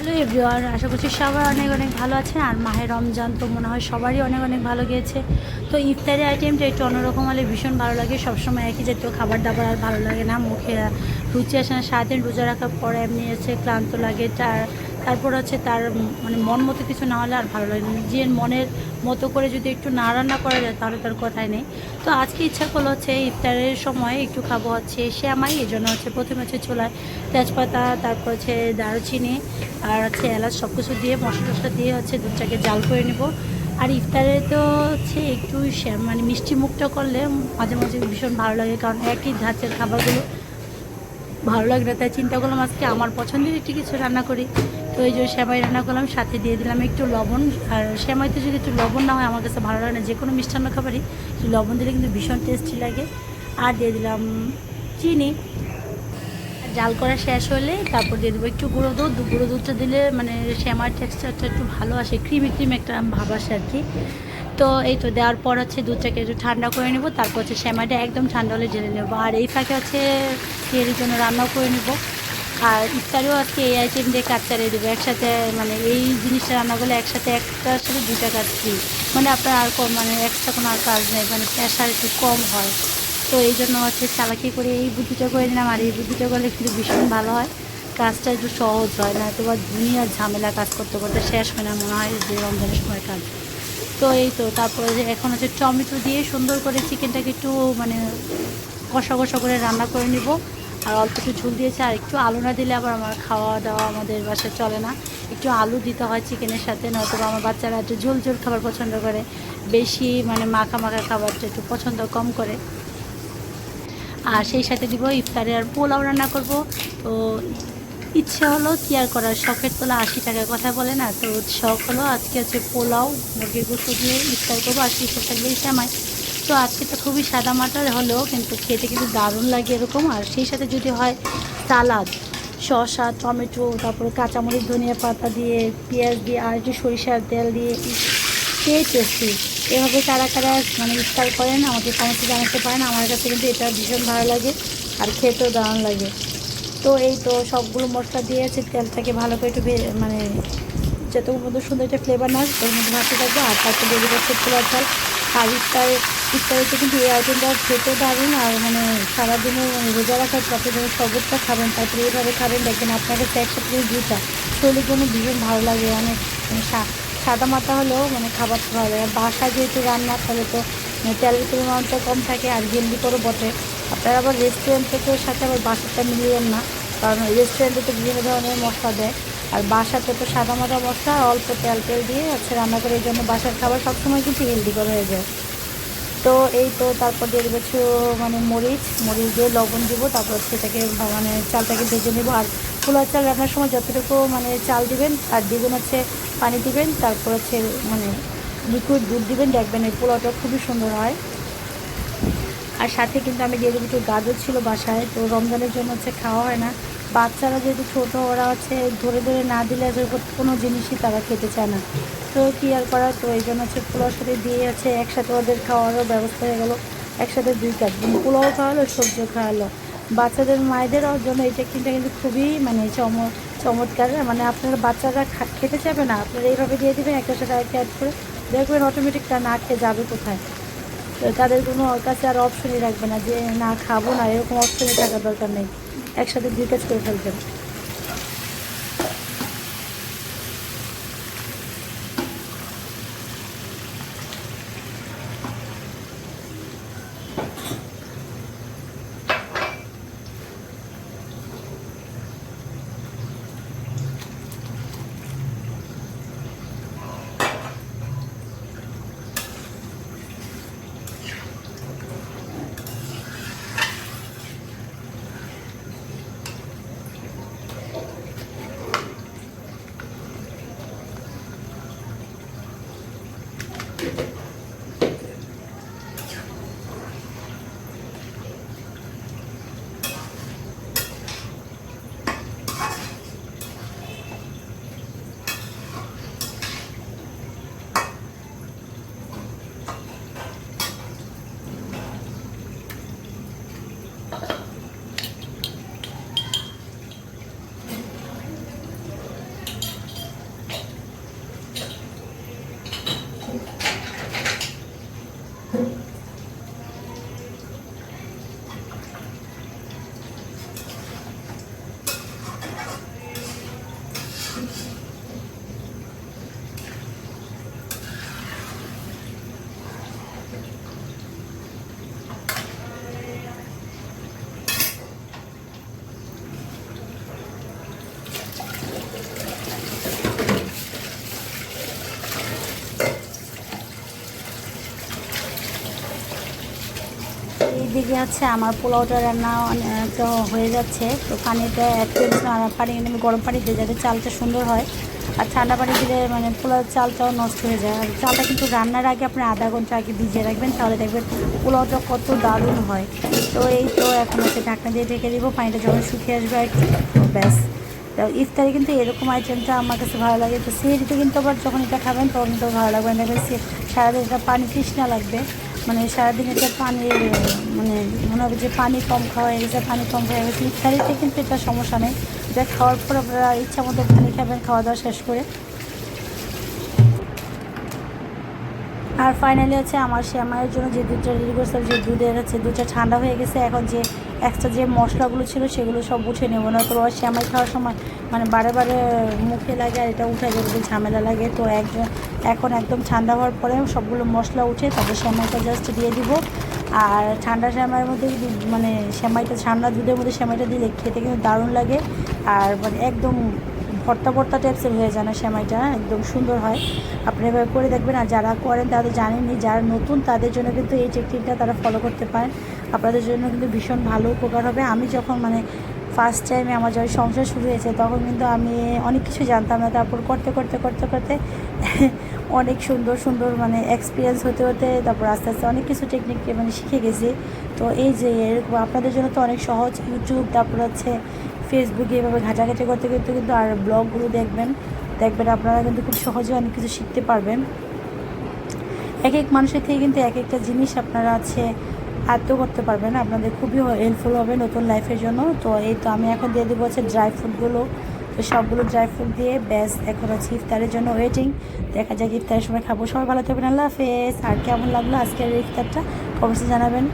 Hello everyone, আশা করছি সবাই অনেক অনেক ভালো আছেন। আর মাহে রমজান তো মনে হয় সবারই অনেক অনেক ভালো গিয়েছে। তো ইফতারি আইটেমটা একটু অন্যরকম হলে ভীষণ ভালো লাগে। সবসময় একই জাতীয় খাবার দাবার আর ভালো লাগে না, মুখে রুচি আসে না। সারাদিন রোজা রাখার পরে এমনি হচ্ছে ক্লান্ত লাগে। তারপর হচ্ছে তার মানে মন মতো কিছু না হলে আর ভালো লাগে না। নিজের মনের মতো করে যদি একটু না রান্না করা যায় তাহলে তার কথাই নেই। তো আজকে ইচ্ছা করলো হচ্ছে ইফতারের সময় একটু খাবো হচ্ছে শ্যামাই। এই জন্য হচ্ছে প্রথমে হচ্ছে চুলায় তেজপাতা, তারপর হচ্ছে দারুচিনি আর হচ্ছে এলাচ সব কিছু দিয়ে মশলা টশলা দিয়ে হচ্ছে দুধটাকে জাল করে নেব। আর ইফতারে তো হচ্ছে একটু মানে মিষ্টি মুখটা করলে মাঝে মাঝে ভীষণ ভালো লাগে, কারণ একই ধাঁচের খাবারগুলো ভালো লাগে না। তাই চিন্তা করলাম আজকে আমার পছন্দের একটু কিছু রান্না করি। তো এই যে সেমাই রান্না করলাম, সাথে দিয়ে দিলাম একটু লবণ। আর সেমাইতে যদি একটু লবণ না হয় আমার কাছে ভালো লাগে না। যে কোনো মিষ্টান্ন খাবারই একটু লবণ দিলে কিন্তু ভীষণ টেস্টি লাগে। আর দিয়ে দিলাম চিনি। জাল করা শেষ হলে তারপর দিয়ে দেবো একটু গুঁড়ো দুধ। গুঁড়ো দুধটা দিলে মানে শ্যামার টেক্সচারটা একটু ভালো আসে, ক্রিমি ক্রিম একটা ভাব আসে আর কি। তো এই তো দেওয়ার পর হচ্ছে দুধটাকে একটু ঠান্ডা করে নেবো। তারপর হচ্ছে শ্যামাটা একদম ঠান্ডা হলে ঢেলে নেবো। আর এই ফাঁকে হচ্ছে এর জন্য রান্নাও করে নেবো। আর ইফতারেও আজকে এই আইটেম দিয়ে কাজ চালিয়ে দেবো একসাথে। মানে এই জিনিসটা রান্না করলে একসাথে একটার সাথে দুইটা কাজ ফ্রি। মানে আপনার আর কম মানে এক্সট্রা কোনো আর কাজ নেই, মানে প্রেশার একটু কম হয়। তো এই জন্য হচ্ছে চালাকি করে এই বুদ্ধিটা করে নিলাম। আর এই বুদ্ধিটা করলে কিন্তু ভীষণ ভালো হয়, কাজটা একটু সহজ হয় না। তো বা দুনিয়ার ঝামেলা কাজ করতে করতে শেষ হয় না মনে হয় যে রমজানের সময় কাজ। তো এই তো তারপরে যে এখন হচ্ছে টমেটো দিয়ে সুন্দর করে চিকেনটাকে একটু মানে কষা কষা করে রান্না করে নিব। আর অল্প একটু ঝোল দিয়েছে। আর একটু আলু না দিলে আবার আমার খাওয়া দাওয়া আমাদের বাসায় চলে না। একটু আলু দিতে হয় চিকেনের সাথে, নয়তো আমার বাচ্চারা একটু ঝোল ঝোল খাবার পছন্দ করে, বেশি মানে মাখা মাখা খাবারটা একটু পছন্দ কম করে। আর সেই সাথে দিব ইফতারে আর পোলাও রান্না করব। তো ইচ্ছে হলো কি আর করার, শখের তোলা 80 টাকার কথা বলে না। তো শখ হলো আজকে হচ্ছে পোলাও মুরগির গোস্ত দিয়ে ইফতার করবো, আর সেই থাকবে শ্যামাই। তো আজকে তো খুবই সাদা মাটা হলেও কিন্তু খেতে কিন্তু দারুণ লাগে এরকম। আর সেই সাথে যদি হয় সালাদ, শসা, টমেটো, তারপরে কাঁচামরিচ, ধনিয়া পাতা দিয়ে, পেঁয়াজ দিয়ে, আর একটু সরিষার তেল দিয়ে, সেই টেস্টি। এভাবে কারা কারা মানে ইফতার করেন আমাকে কমেন্টে জানাতে পারেন। আমার কাছে কিন্তু এটা ভীষণ ভালো লাগে আর খেতেও দারুণ লাগে। তো এই তো সবগুলো মশলা দিয়েছি, তেলটাকে ভালো করে একটু মানে যতক্ষণ মধ্যে সুন্দর একটা ফ্লেভার না ওর মধ্যে ভাসতে থাকবো। আর তারপর দিয়ে দেবো পোলার চাল। আর ইফতারিতে কিন্তু এই আইটেমটা খেতে দারুণ। আর মানে সারাদিনে মানে রোজা রাখার পথে যখন শরবতটা খাবেন তারপরে এইভাবে খাবেন, দেখবেন আপনার কাছে একসাথে দুইটা শরীরের জন্য ভীষণ ভালো লাগে। অনেক মানে সাদা মাথা হলেও মানে খাবার ভালো লাগে। বাসায় যেহেতু রান্না তাহলে তো তেলের পরিমাণটা কম থাকে আর হেলদি করে বটে। আপনারা আবার রেস্টুরেন্ট থেকে সাথে আবার বাসাটা মিলিয়েন না, কারণ রেস্টুরেন্টে তো বিভিন্ন ধরনের মশলা দেয়। আর বাসাতে তো সাদা মাদা মশলা আর অল্প তেল তেল দিয়ে হচ্ছে রান্না করে, এই জন্য বাসার খাবার সবসময় কিন্তু হেলদি করে হয়ে যায়। তো এই তো তারপর দিয়ে দেবো একটু মানে মরিচ মরিচ দিয়ে লবণ দিব। তারপর হচ্ছে এটাকে মানে চালটাকে ভেজে নেবো। আর পোলাও চাল রান্নার সময় যতটুকু মানে চাল দিবেন আর দ্বিগুণ হচ্ছে পানি দিবেন। তারপর হচ্ছে মানে লিকুইড দুধ দিবেন, দেখবেন এই পোলাওটা খুবই সুন্দর হয়। আর সাথে কিন্তু আমি দিয়ে দেবো একটু গাজর ছিল বাসায়, তো রমজানের জন্য হচ্ছে খাওয়া হয় না। বাচ্চারা যেহেতু ছোটো, ওরা হচ্ছে ধরে ধরে না দিলে কোনো জিনিসই তারা খেতে চায় না। তো কী আর করার, তো এই জন্য হচ্ছে পোলাওর সাথে দিয়ে হচ্ছে একসাথে ওদের খাওয়ারও ব্যবস্থা হয়ে গেলো। একসাথে দুই কাজ, মানে পোলাও খাওয়ালো সবজিও খাওয়ালো। বাচ্চাদের মায়েদেরও জন্য এটা কিন্তু খুবই মানে চমৎকার। মানে আপনার বাচ্চারা খেতে চাবে না, আপনারা এইভাবে দিয়ে দেবেন একটার সাথে আরেকটা অ্যাড করে, দেখবেন অটোমেটিক তা না খেয়ে যাবে কোথায়। তো তাদের কোনো কাছে আর অপশনই রাখবে না যে না খাবো না, এরকম অপশনই থাকার দরকার নেই, একসাথে দুই কাজ করে ফেলবেন। এইদিকে হচ্ছে আমার পোলাওটা রান্না তো হয়ে যাচ্ছে। তো পানিটা অ্যাড করেছিলাম, আর পানি কিন্তু আমি গরম পানি দিয়ে যাতে চালটা সুন্দর হয়। আর ঠান্ডা পানি দিলে মানে পোলাও চালটাও নষ্ট হয়ে যায়। আর চালটা কিন্তু রান্নার আগে আপনি আধা ঘন্টা আগে ভিজিয়ে রাখবেন, তাহলে দেখবেন পোলাওটা কত দারুণ হয়। তো এই তো এখন হচ্ছে ঢাকনা দিয়ে ঢেকে দিব, পানিটা যখন শুকিয়ে আসবে আর কি, তো ব্যাস। তো ইফতারে কিন্তু এরকম আইটেমটা আমার কাছে ভালো লাগে। তো সেহরিতে কিন্তু আবার যখন এটা খাবেন তখন কিন্তু ভালো লাগবে, দেখবেন সারাদিন এটা পানি তৃষ্ণা লাগবে, মানে সারাদিন এটা পানির মানে মনে হবে যে পানি কম খাওয়া হয়ে গেছে, পানি কম হয়ে গেছে। ইফতারিতে কিন্তু এটা সমস্যা নেই, এটা খাওয়ার পর আপনারা ইচ্ছা মতো পানি খাবেন খাওয়া দাওয়া শেষ করে। আর ফাইনালি হচ্ছে আমার সেমাইয়ের জন্য যে দুধটা রেডি করছিলাম, যে দুধের হচ্ছে দুধটা ঠান্ডা হয়ে গেছে। এখন যে এক্সট্রা যে মশলাগুলো ছিল সেগুলো সব উঠে নেবো, না তো সেমাই খাওয়ার সময় মানে বারে বারে মুখে লাগে আর এটা উঠে যাবে, ঝামেলা লাগে। তো এখন একদম ঠান্ডা হওয়ার পরে সবগুলো মশলা উঠে তারপর সেমাইটা জাস্ট দিয়ে দিব। আর ঠান্ডা সেমাইয়ের মধ্যে মানে সেমাইটা ঠান্ডা দুধের মধ্যে সেমাইটা দিলে খেতে কিন্তু দারুণ লাগে। আর মানে একদম ভর্তা ভর্তা টাইপসের হয়ে যায় না, সেমাইটা একদম সুন্দর হয়। আপনি এভাবে করে দেখবেন, আর যারা করেন তারা তো জানেনই, যারা নতুন তাদের জন্য কিন্তু এই টেকনিকটা তারা ফলো করতে পারেন, আপনাদের জন্য কিন্তু ভীষণ ভালো উপকার হবে। আমি যখন মানে ফার্স্ট টাইমে আমার যখন সংসার শুরু হয়েছে তখন কিন্তু আমি অনেক কিছু জানতাম না, তারপর করতে করতে করতে করতে অনেক সুন্দর সুন্দর মানে এক্সপিরিয়েন্স হতে হতে তারপর আস্তে আস্তে অনেক কিছু টেকনিক মানে শিখে গেছি। তো এই যে এরকম আপনাদের জন্য তো অনেক সহজ, ইউটিউব তারপর হচ্ছে ফেসবুকে এভাবে ঘাটাঘাটি করতে করতে কিন্তু আর ব্লগগুলো দেখবেন আপনারা কিন্তু খুব সহজে অনেক কিছু শিখতে পারবেন। এক এক মানুষের থেকে কিন্তু এক একটা জিনিস আপনারা আছে আয়ত্ত করতে পারবেন, আপনাদের খুবই হেল্পফুল হবে নতুন লাইফের জন্য। তো এই তো আমি এখন দিয়ে দেবো হচ্ছে ড্রাই ফ্রুটগুলো। তো সবগুলো ড্রাই ফ্রুট দিয়ে ব্যাস এখন হচ্ছে ইফতারের জন্য ওয়েটিং। দেখা যাক ইফতারের সময় খাবো। সবাই ভালো থাকবেন, আল্লাহ হাফেজ। আর কেমন লাগলো আজকের ইফতারটা কমেন্টসে জানাবেন।